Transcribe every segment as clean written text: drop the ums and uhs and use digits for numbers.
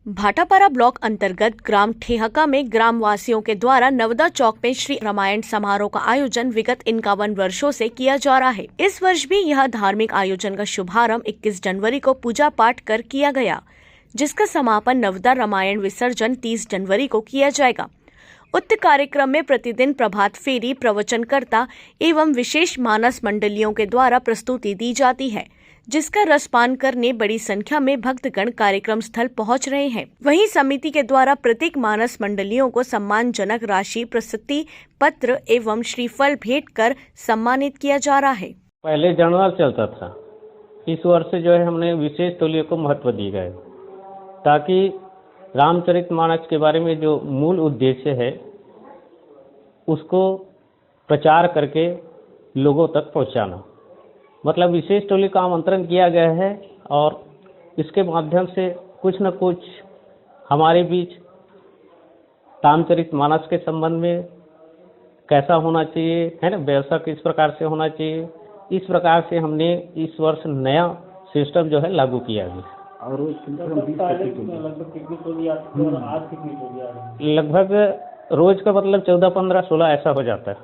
Bhatapara block अंतर्गत ग्राम ठेहका में ग्राम वासियों के द्वारा नवदा चौक में श्री रामायण समारोह का आयोजन विगत 51 वर्षों से किया जा रहा है। इस वर्ष भी यह धार्मिक आयोजन का शुभारंभ 21 जनवरी को पूजा पाठ कर किया गया, जिसका समापन नवदा रामायण विसर्जन 30 जनवरी को किया जाएगा। उक्त कार्यक्रम में प्रतिदिन प्रभात फेरी, प्रवचनकर्ता एवं विशेष मानस मंडलियों के द्वारा प्रस्तुति दी जाती है, जिसका रसपान करने बड़ी संख्या में भक्तगण कार्यक्रम स्थल पहुंच रहे हैं। वहीं समिति के द्वारा प्रत्येक मानस मंडलियों को सम्मानजनक राशि, प्रशस्ति पत्र एवं श्रीफल भेंट कर सम्मानित किया जा रहा है। पहले जनरल चलता था, इस वर्ष जो है हमने विशेष तौलिए को महत्व दी गए, ताकि रामचरितमानस के बारे में जो मूल उद्देश्य है उसको प्रचार करके लोगों तक पहुंचाना, मतलब विशेष टोली का आमंत्रण किया गया है और इसके माध्यम से कुछ न कुछ हमारे बीच रामचरितमानस के संबंध में कैसा होना चाहिए, है ना, व्यवस्था किस प्रकार से होना चाहिए, इस प्रकार से हमने इस वर्ष नया सिस्टम जो है लागू किया है। और लगभग रोज का मतलब 14, 15, 16 ऐसा हो जाता है।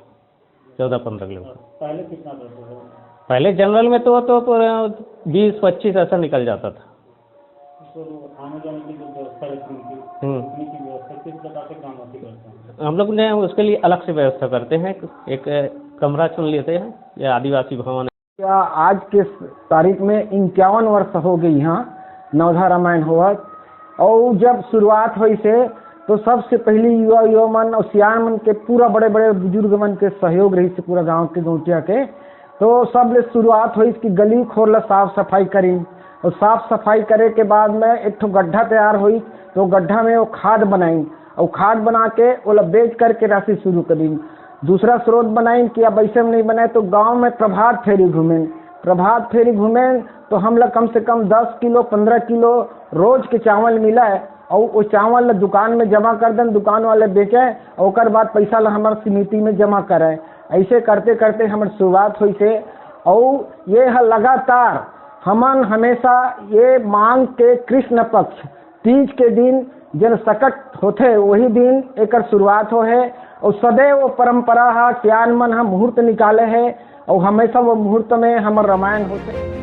14-15 लोग। पहले कितना था? पहले जनरल में तो 20-25 ऐसा निकल जाता था। आने जाने की जो व्यवस्था रहती की व्यवस्था किस प्रकार से काम होती करते हैं? हम लोग ने उसके लिए अलग से व्यवस्था करते हैं, एक कमरा चुन लेते हैं, या आदिवासी भवन। क्या आज के तारीख में 51 वर्ष हो गई यहाँ नवदा रामायण हुआ, और जब शुरुआत हुई से तो सबसे पहले युवा मन और सियान मन के पूरा बड़े बड़े बुजुर्ग मन के सहयोग रही से पूरा गांव के गौटिया के, तो सब ले शुरुआत हुई कि गली खोल साफ सफाई करी, और साफ सफाई करे के बाद में एक ठो गड्ढा तैयार हुई, तो गड्ढा में वो खाद बनाई, और खाद बना के वो बेच करके राशि शुरू करी। दूसरा स्रोत बनाई कि अब ऐसे में नहीं बनाए तो गांव में प्रभात फेरी घूमें तो हम लोग कम से कम 10 किलो 15 किलो रोज के चावल मिला है, और वो चावल दुकान में जमा कर दें, दुकान वाले बेचे, और उसके बाद पैसा ला हमारे समिति में जमा करे। ऐसे करते करते हमारी शुरुआत हुई से, और ये है लगातार हमन हमेशा ये मांग के कृष्ण पक्ष तीज के दिन जन सकट होते वही दिन एक शुरुआत हो है, और सदैव वो परंपरा है, त्यान मन हम मुहूर्त निकाले है, और हमेशा वो मुहूर्त में हमारे रामायण होते।